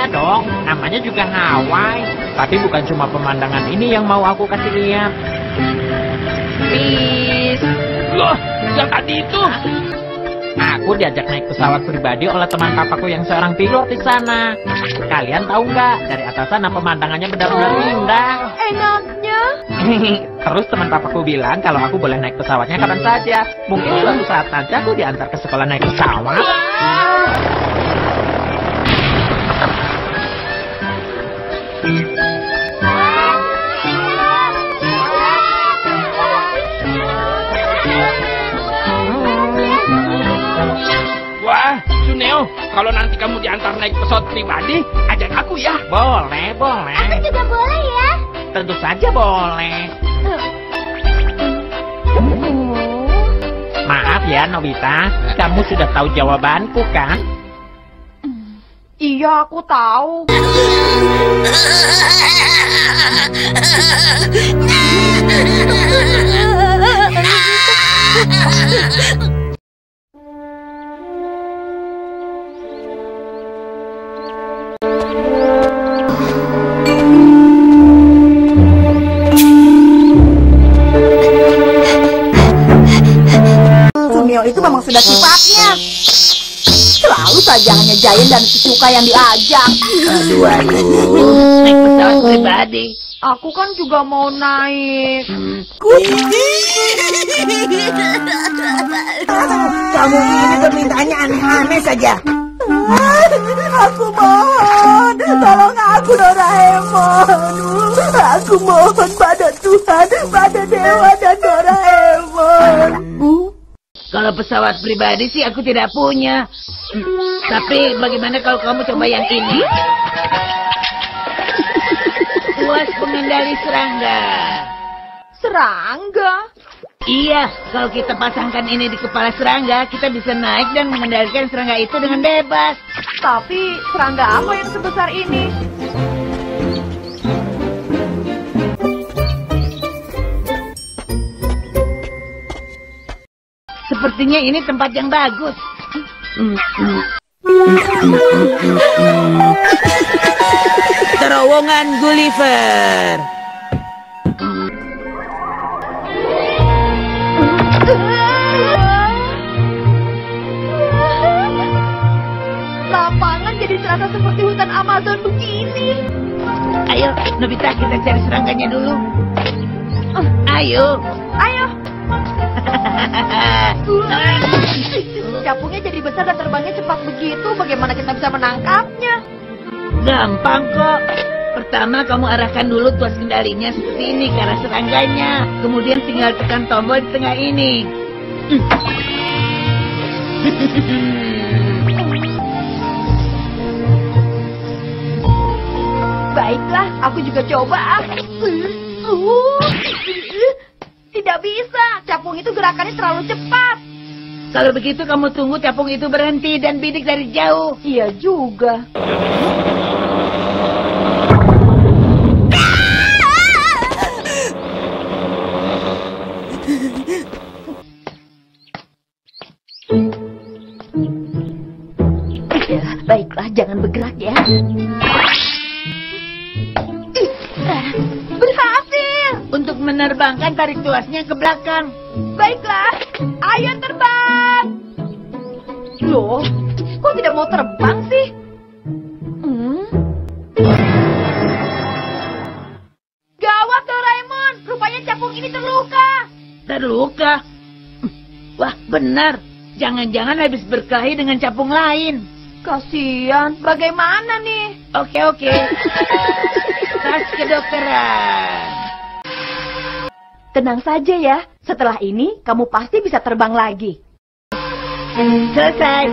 Iya dong, namanya juga Hawaii. Tapi bukan cuma pemandangan ini yang mau aku kasih lihat. Peace. Loh, yang tadi itu. Aku diajak naik pesawat pribadi oleh teman papaku yang seorang pilot di sana. Kalian tahu nggak, dari atas sana pemandangannya benar-benar indah. Enaknya. Terus teman papaku bilang kalau aku boleh naik pesawatnya kapan saja. Mungkin suatu saat nanti aku diantar ke sekolah naik pesawat. Wah, Suneo, kalau nanti kamu diantar naik pesawat pribadi, ajak aku ya. Boleh, boleh. Aku juga boleh ya. Tentu saja boleh. Maaf ya, Nobita. Kamu sudah tahu jawabanku, kan? Iya, aku tahu. Suneo itu memang sudah sifatnya. Selalu saja hanya Giant dan Shizuka yang diajak. Aduh, naik pesawat pribadi. Aku kan juga mau naik. Kamu ini permintaannya aneh-aneh saja. Aku mohon, tolong aku Doraemon. Aku mohon pada Tuhan, pada Dewa dan Doraemon. Kalau pesawat pribadi sih aku tidak punya. Tapi bagaimana kalau kamu coba yang ini? Kuas pengendali serangga. Serangga? Iya, kalau kita pasangkan ini di kepala serangga, kita bisa naik dan mengendalikan serangga itu dengan bebas. Tapi serangga apa yang sebesar ini? Sepertinya ini tempat yang bagus. Terowongan Gulliver. Lapangan jadi terasa seperti hutan Amazon begini. Ayo, Nobita, kita cari serangganya dulu. Ayo. Ayo. Capungnya jadi besar dan terbangnya cepat begitu. Bagaimana kita bisa menangkapnya? Gampang kok. Pertama kamu arahkan dulu tuas kendalinya seperti ini ke arah serangganya. Kemudian tinggal tekan tombol di tengah ini. Baiklah, aku juga coba. Tidak bisa, capung itu gerakannya terlalu cepat. Kalau begitu kamu tunggu capung itu berhenti dan bidik dari jauh. Iya juga. Baiklah, jangan bergerak ya. Berhasil! Untuk menerbangkan tarik tuasnya ke belakang. Baiklah, ayo terbang. Loh, kok tidak mau terbang sih? Gawat Doraemon, rupanya capung ini terluka. Terluka? Wah, benar. Jangan-jangan habis berkelahi dengan capung lain. Kasian, bagaimana nih? Oke. Tas kedokteran. Tenang saja ya, setelah ini kamu pasti bisa terbang lagi. Selesai.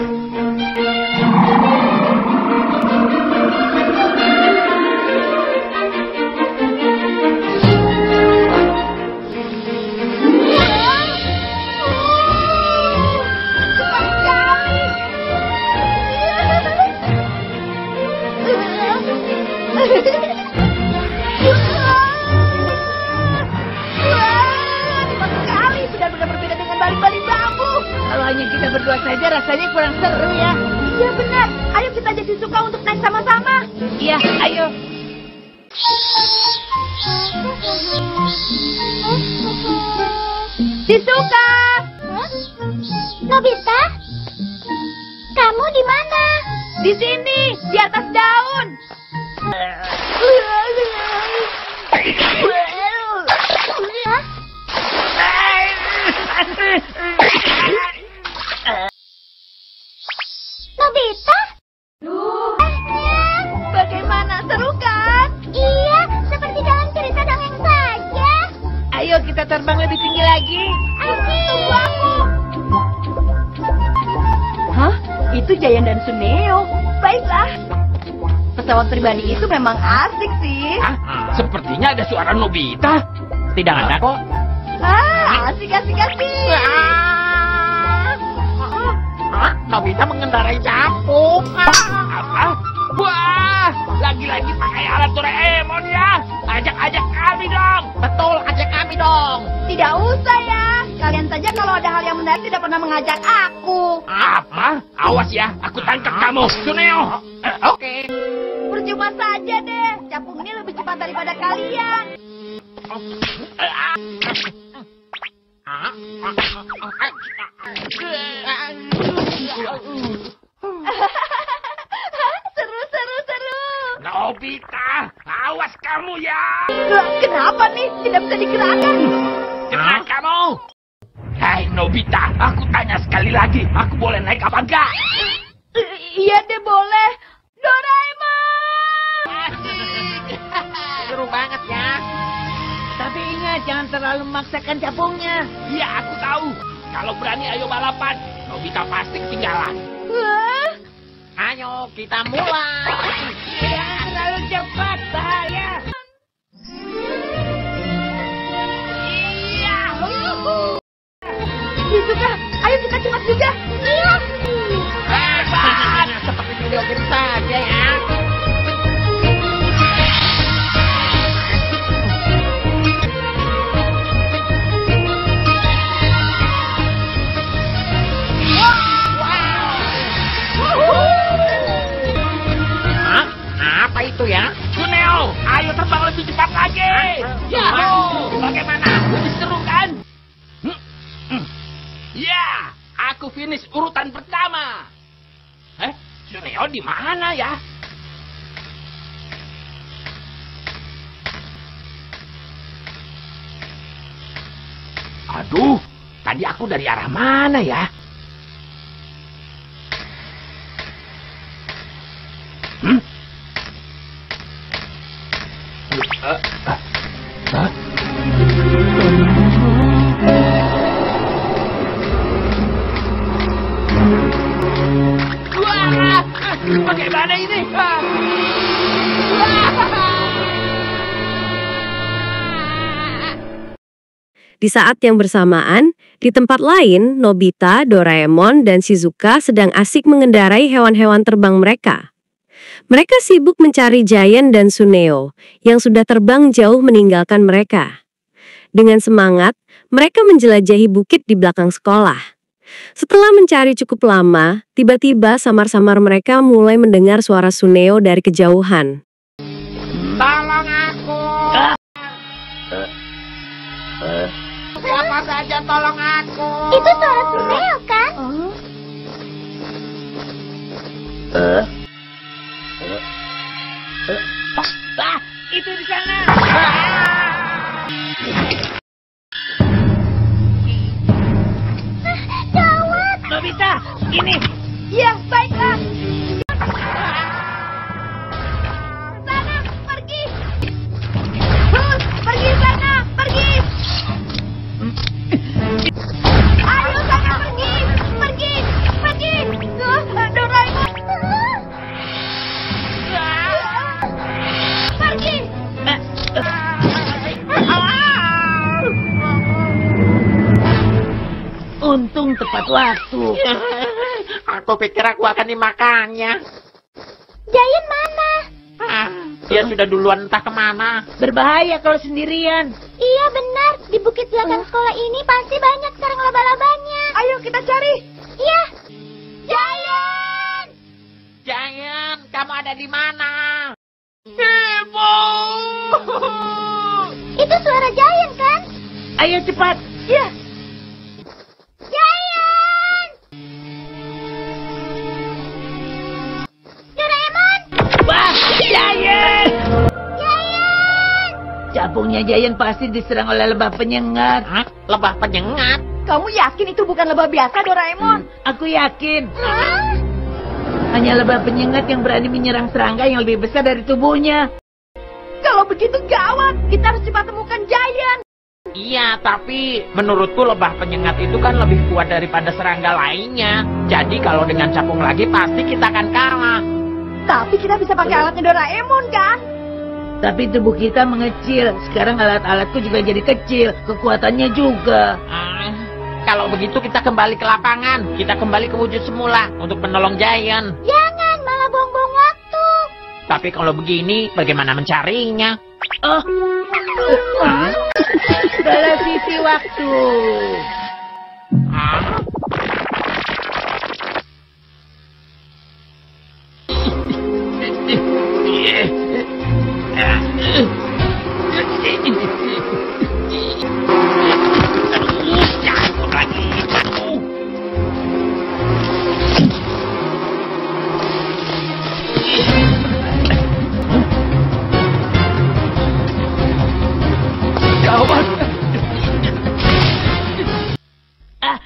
Kalau hanya kita berdua saja rasanya kurang seru ya. Iya benar, ayo kita jadi suka untuk naik sama-sama. Iya, ayo. Shizuka! Nobita? Kamu di mana? Di sini, di atas daun. Nobita? Bagaimana, seru kan? Iya, seperti dalam cerita dongeng saja. Ayo kita terbang lebih tinggi lagi. Tunggu aku. Hah? Itu Giant dan Suneo. Baiklah. Pesawat pribadi itu memang asik sih. Hah? Sepertinya ada suara Nobita. Tidak ada kok. Asik. Nobita mengendarai capung. Apa? Wah, lagi-lagi pakai alat Doraemon ya. Ajak kami dong. Betul, ajak kami dong. Tidak usah ya. Kalian saja kalau ada hal yang menarik tidak pernah mengajak aku. Apa? Awas ya, aku tangkap kamu, Suneo. Oke. Percuma saja deh. Capung ini lebih cepat daripada kalian. Seru. Nobita, awas kamu ya. Kenapa nih? Tidak bisa digerakkan. Kena kamu. Hai Nobita, aku tanya sekali lagi, aku boleh naik apa enggak? Iya deh, boleh. Doraemon! Seru banget ya. Tapi ingat, jangan terlalu memaksakan capungnya. Iya, aku tahu. Kalau berani ayo balapan. Nobita pasti ketinggalan. Wah, Ayo, kita mulai. Jangan terlalu cepat, bahaya. Shizuka, ayo kita cepat juga. Iya. Seperti video game saja ya. Hah? Apa itu ya? Suneo, ayo terbang lebih cepat lagi. Yahoo! Bagaimana? Lebih seru kan? Ya, aku finish urutan pertama. Suneo di mana ya? Aduh, tadi aku dari arah mana ya? Wah, bagaimana ini? Di saat yang bersamaan, di tempat lain, Nobita, Doraemon, dan Shizuka sedang asik mengendarai hewan-hewan terbang mereka. Mereka sibuk mencari Giant dan Suneo, yang sudah terbang jauh meninggalkan mereka. Dengan semangat, mereka menjelajahi bukit di belakang sekolah. Setelah mencari cukup lama, tiba-tiba samar-samar mereka mulai mendengar suara Suneo dari kejauhan. Tolong aku. Siapa saja tolong aku. Itu suara Suneo kan? Itu di sana. Gawat. Nobita, ini. Ya, baiklah. Sana, pergi. Pergi sana, pergi. Ayo sana, pergi. Doraemon. Pergi. Untung tepat waktu. Aku pikir aku akan dimakannya. Giant mana? Dia sudah duluan entah kemana. Berbahaya kalau sendirian. Iya benar, di bukit belakang sekolah ini pasti banyak sarang laba-labanya. Ayo kita cari. Iya. Giant! Giant, kamu ada di mana? Ayo cepat. Ya. Giant! Doraemon! Wah, Giant! Giant! Capungnya Giant pasti diserang oleh lebah penyengat. Hah? Lebah penyengat? Kamu yakin itu bukan lebah biasa, Doraemon? Aku yakin. Hah? Hanya lebah penyengat yang berani menyerang serangga yang lebih besar dari tubuhnya. Kalau begitu gawat, kita harus cepat temukan Giant. Iya, tapi menurutku lebah penyengat itu kan lebih kuat daripada serangga lainnya. Jadi kalau dengan capung lagi pasti kita akan kalah. Tapi kita bisa pakai alatnya Doraemon, kan? Tapi tubuh kita mengecil. Sekarang alat-alatku juga jadi kecil. Kekuatannya juga. Kalau begitu kita kembali ke lapangan. Kita kembali ke wujud semula untuk menolong Giant. Jangan, malah buang-buang waktu. Tapi kalau begini, bagaimana mencarinya? Oh, televisi waktu.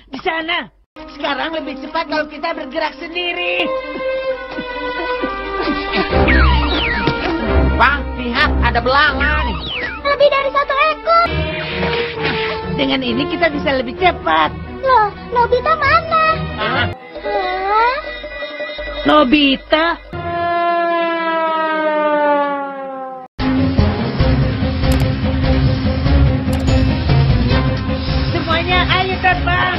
Di sana. Sekarang lebih cepat kalau kita bergerak sendiri. Wah, lihat ada belangan. Lebih dari 1 ekor. Dengan ini kita bisa lebih cepat. Loh, Nobita mana? Ah, Nobita? Semuanya ayo terbang.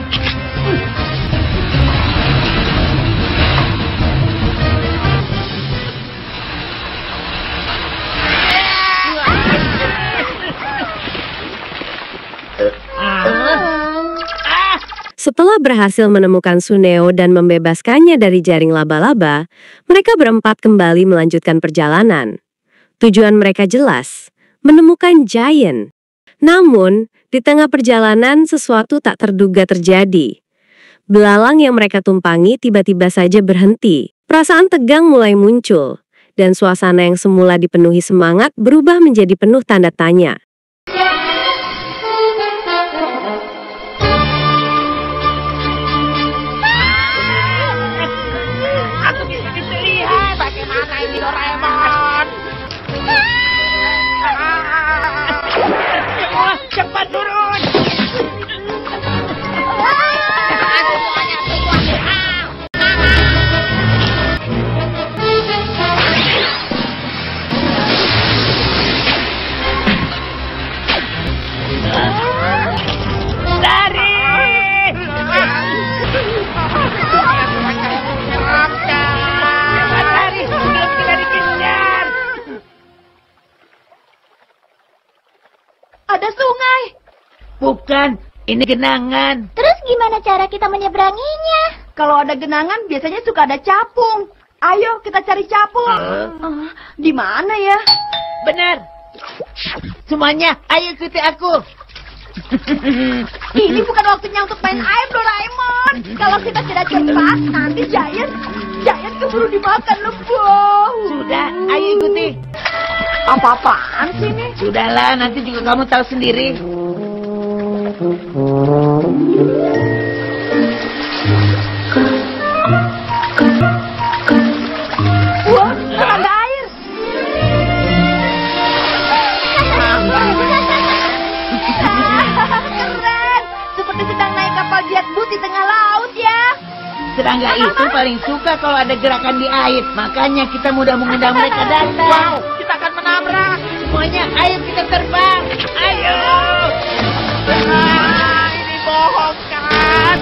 Setelah berhasil menemukan Suneo dan membebaskannya dari jaring laba-laba, mereka berempat kembali melanjutkan perjalanan. Tujuan mereka jelas, menemukan Giant. Namun, di tengah perjalanan sesuatu tak terduga terjadi. Belalang yang mereka tumpangi tiba-tiba saja berhenti. Perasaan tegang mulai muncul, dan suasana yang semula dipenuhi semangat berubah menjadi penuh tanda tanya. Aku bisa lihat. Bagaimana ini Doraemon? Semua cepat turun. Aku semuanya keluar. Lari. Lari sebelum kita dikejar. Ada sungai. Bukan, ini genangan. Terus gimana cara kita menyeberanginya? Kalau ada genangan, biasanya suka ada capung. Ayo kita cari capung. Di mana ya? Benar. Semuanya, ayo ikuti aku. Ini bukan waktunya untuk main air, Doraemon. Kalau kita tidak cepat, nanti Giant keburu dimakan lebah. Sudah, ayo ikuti. Apa-apaan sih ini? Sudahlah, nanti juga kamu tahu sendiri. Wah, ada air. Keren. Seperti sedang naik kapal jet boot di tengah laut ya. Serangga itu paling suka kalau ada gerakan di air. Makanya kita mudah mengundang mereka datang. wow, kita akan menabrak. Semuanya, ayo kita terbang. Ayo. Ini bohong kan?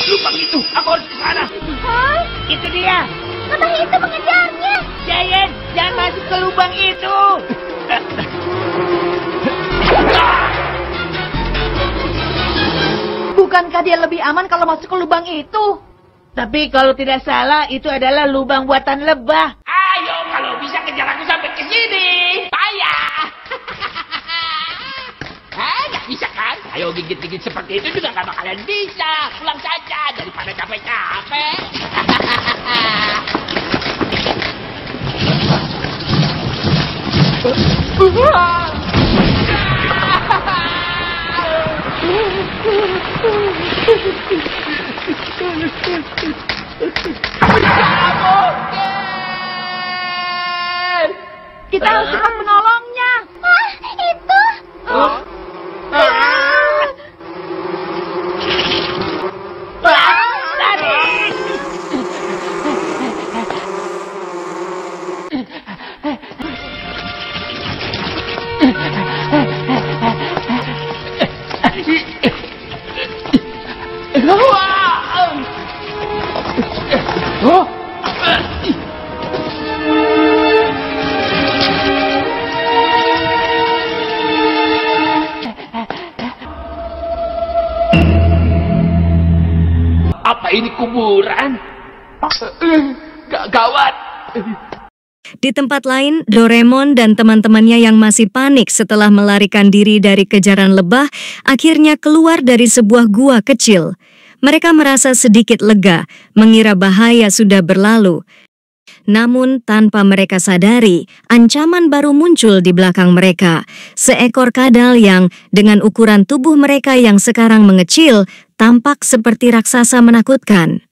Lubang itu, aku harus ke sana. Hah? Itu dia. Lebah itu mengejarnya. Giant, jangan masuk ke lubang itu. Bukankah dia lebih aman kalau masuk ke lubang itu? Tapi kalau tidak salah, itu adalah lubang buatan lebah. Ayo, kalau bisa kejar aku sampai ke sini. Payah. Ayo gigit-gigit seperti itu juga nggak bakalan bisa. Pulang saja daripada capek-capek. Kita harus cepat menolongnya. Ah, itu. Apa ini kuburan? Gawat. Di tempat lain, Doraemon dan teman-temannya yang masih panik setelah melarikan diri dari kejaran lebah akhirnya keluar dari sebuah gua kecil. Mereka merasa sedikit lega, mengira bahaya sudah berlalu. Namun tanpa mereka sadari, ancaman baru muncul di belakang mereka. Seekor kadal yang dengan ukuran tubuh mereka yang sekarang mengecil, tampak seperti raksasa menakutkan.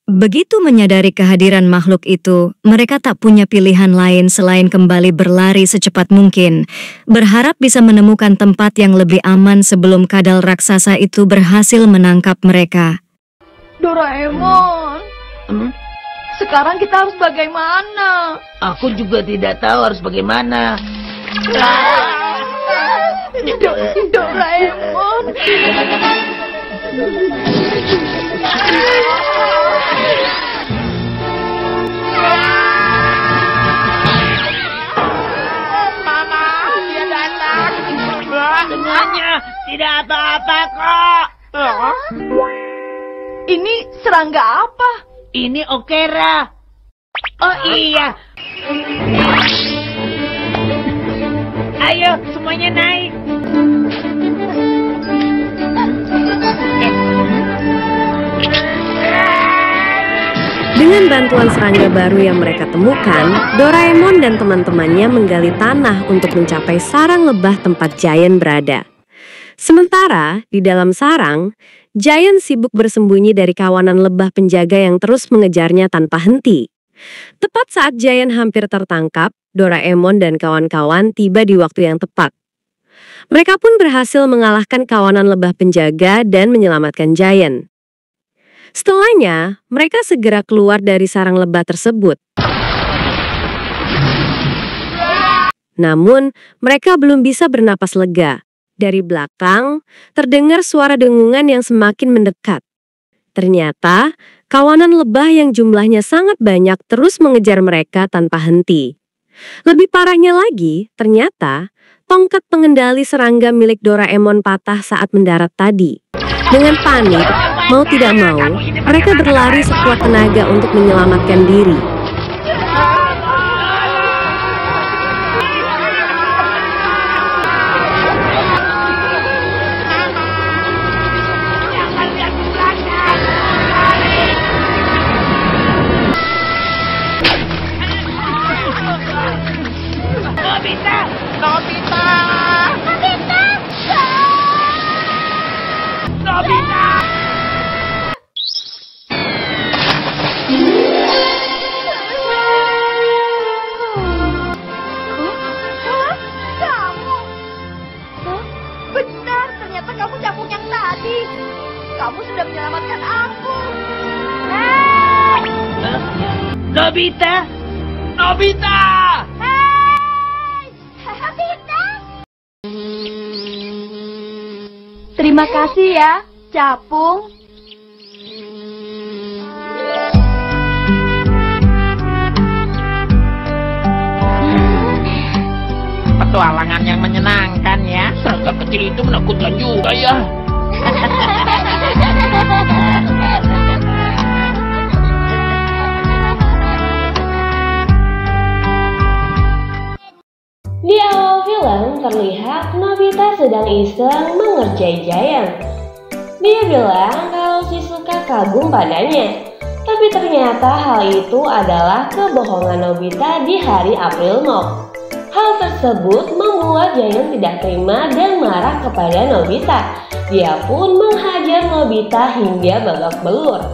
Begitu menyadari kehadiran makhluk itu, mereka tak punya pilihan lain selain kembali berlari secepat mungkin, berharap bisa menemukan tempat yang lebih aman sebelum kadal raksasa itu berhasil menangkap mereka. Doraemon, sekarang kita harus bagaimana? Aku juga tidak tahu harus bagaimana. Doraemon. Mama, dia datang. Semuanya tidak apa-apa kok. Ini serangga apa? Ini Okera. Oh iya. Ayo semuanya naik. Dengan bantuan serangga baru yang mereka temukan, Doraemon dan teman-temannya menggali tanah untuk mencapai sarang lebah tempat Giant berada. Sementara di dalam sarang, Giant sibuk bersembunyi dari kawanan lebah penjaga yang terus mengejarnya tanpa henti. Tepat saat Giant hampir tertangkap, Doraemon dan kawan-kawan tiba di waktu yang tepat. Mereka pun berhasil mengalahkan kawanan lebah penjaga dan menyelamatkan Giant. Setelahnya, mereka segera keluar dari sarang lebah tersebut. Namun, mereka belum bisa bernapas lega. Dari belakang, terdengar suara dengungan yang semakin mendekat. Ternyata, kawanan lebah yang jumlahnya sangat banyak terus mengejar mereka tanpa henti. Lebih parahnya lagi, ternyata tongkat pengendali serangga milik Doraemon patah saat mendarat tadi. Dengan panik, mau tidak mau, mereka berlari sekuat tenaga untuk menyelamatkan diri. Kamu sudah menyelamatkan aku. Nobita? Nobita! Nobita! Terima kasih ya, Capung. Petualangan yang menyenangkan ya. Serangga kecil itu menakutkan juga ya. sedang iseng mengerjai Giant. Dia bilang kalau Shizuka kagum padanya. Tapi ternyata hal itu adalah kebohongan Nobita di hari April Mop. Hal tersebut membuat Giant tidak terima dan marah kepada Nobita. Dia pun menghajar Nobita hingga babak belur.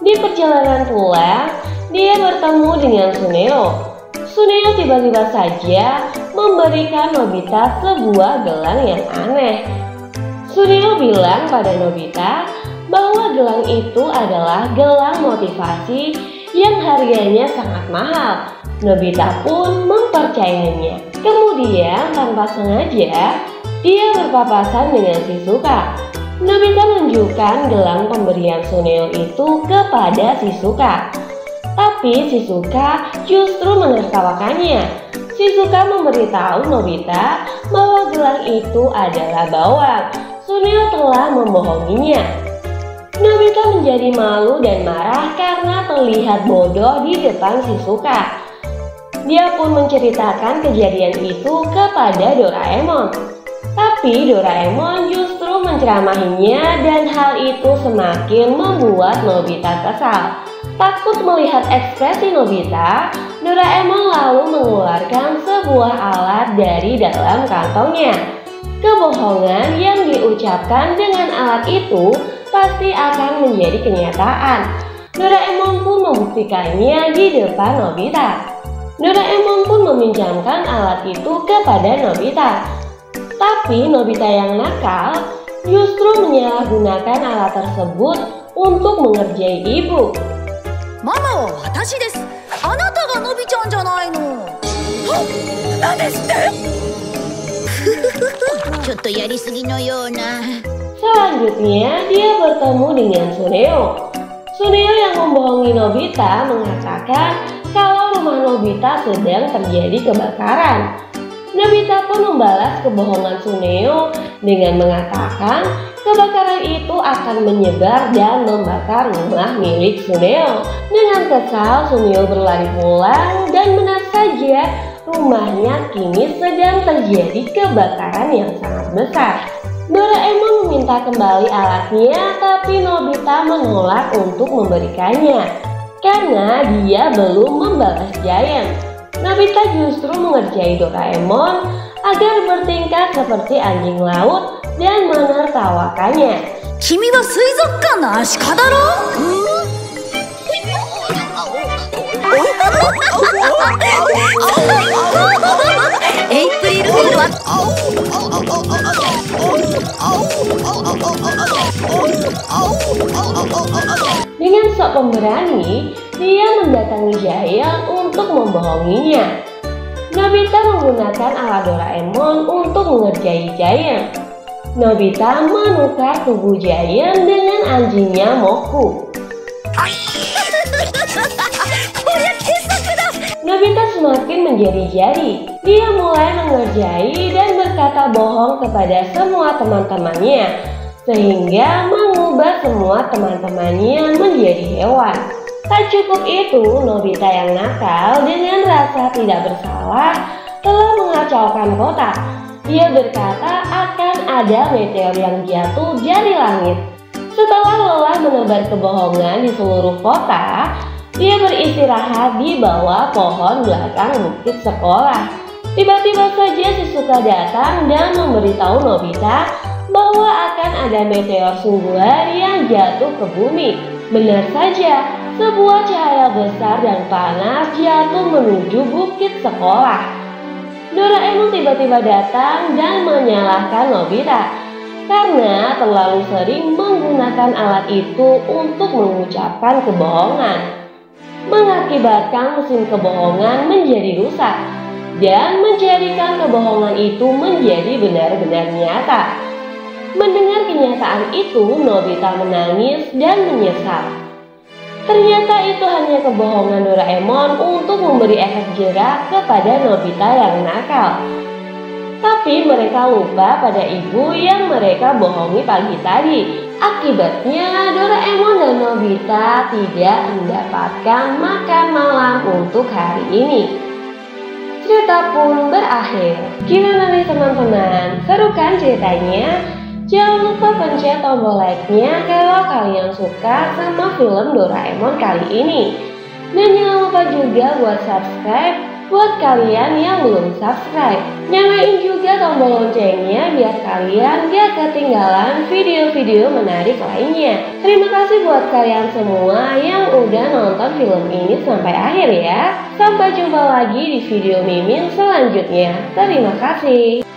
Di perjalanan pulang, dia bertemu dengan Suneo. Suneo tiba-tiba saja memberikan Nobita sebuah gelang yang aneh. Suneo bilang pada Nobita bahwa gelang itu adalah gelang motivasi yang harganya sangat mahal. Nobita pun mempercayainya. Kemudian tanpa sengaja, dia berpapasan dengan Shizuka. Nobita menunjukkan gelang pemberian Suneo itu kepada Shizuka. Tapi Shizuka justru menertawakannya. Shizuka memberitahu Nobita bahwa gelang itu adalah bawang. Suneo telah membohonginya. Nobita menjadi malu dan marah karena terlihat bodoh di depan Shizuka. Dia pun menceritakan kejadian itu kepada Doraemon. Tapi Doraemon justru menceramahinya dan hal itu semakin membuat Nobita kesal. Takut melihat ekspresi Nobita, Doraemon lalu mengeluarkan sebuah alat dari dalam kantongnya. Kebohongan yang diucapkan dengan alat itu pasti akan menjadi kenyataan. Doraemon pun membuktikannya di depan Nobita. Doraemon pun meminjamkan alat itu kepada Nobita. Tapi Nobita yang nakal justru menyalahgunakan alat tersebut untuk mengerjai ibu. Mama wa watashi desu. Anata ga Nobi-chan janai no. Hah? Nan desu te? Chotto yarisugi no yona. Selanjutnya dia bertemu dengan Suneo. Suneo yang membohongi Nobita mengatakan kalau rumah Nobita sedang terjadi kebakaran. Nobita pun membalas kebohongan Suneo dengan mengatakan kebakaran itu akan menyebar dan membakar rumah milik Suneo. Dengan kesal, Suneo berlari pulang dan benar saja rumahnya kini sedang terjadi kebakaran yang sangat besar. Doraemon meminta kembali alatnya, tapi Nobita menolak untuk memberikannya karena dia belum membalas Giant. Nobita justru mengerjai Doraemon agar bertingkah seperti anjing laut dan menertawakannya. Kimi wa suizoukan no ashika daro? April Fool wa Dengan sok pemberani, dia mendatangi Giant untuk membohonginya. Nobita menggunakan alat Doraemon untuk mengerjai Giant. Nobita menukar tubuh Giant dengan anjingnya Moku. Nobita semakin menjadi-jadi. Dia mulai mengerjai dan berkata bohong kepada semua teman-temannya, sehingga mengubah semua teman-temannya menjadi hewan. Tak cukup itu, Nobita yang nakal dengan rasa tidak bersalah telah mengacaukan kota. Dia berkata akan ada meteor yang jatuh dari langit. Setelah lelah menebar kebohongan di seluruh kota, dia beristirahat di bawah pohon belakang bukit sekolah. Tiba-tiba saja Shizuka datang dan memberitahu Nobita bahwa akan ada meteor sungguhan yang jatuh ke bumi. Benar saja, sebuah cahaya besar dan panas jatuh menuju bukit sekolah. Doraemon tiba-tiba datang dan menyalahkan Nobita karena terlalu sering menggunakan alat itu untuk mengucapkan kebohongan, mengakibatkan mesin kebohongan menjadi rusak dan menjadikan kebohongan itu menjadi benar-benar nyata. Mendengar kenyataan itu, Nobita menangis dan menyesal. Ternyata itu hanya kebohongan Doraemon untuk memberi efek jerak kepada Nobita yang nakal. Tapi mereka lupa pada ibu yang mereka bohongi pagi tadi. Akibatnya Doraemon dan Nobita tidak mendapatkan makan malam untuk hari ini. cerita pun berakhir. Gimana nih teman-teman? Seru kan ceritanya? Jangan lupa pencet tombol like-nya kalau kalian suka sama film Doraemon kali ini. Dan jangan lupa juga buat subscribe buat kalian yang belum subscribe. Nyalain juga tombol loncengnya biar kalian gak ketinggalan video-video menarik lainnya. Terima kasih buat kalian semua yang udah nonton film ini sampai akhir ya. Sampai jumpa lagi di video Mimin selanjutnya. Terima kasih.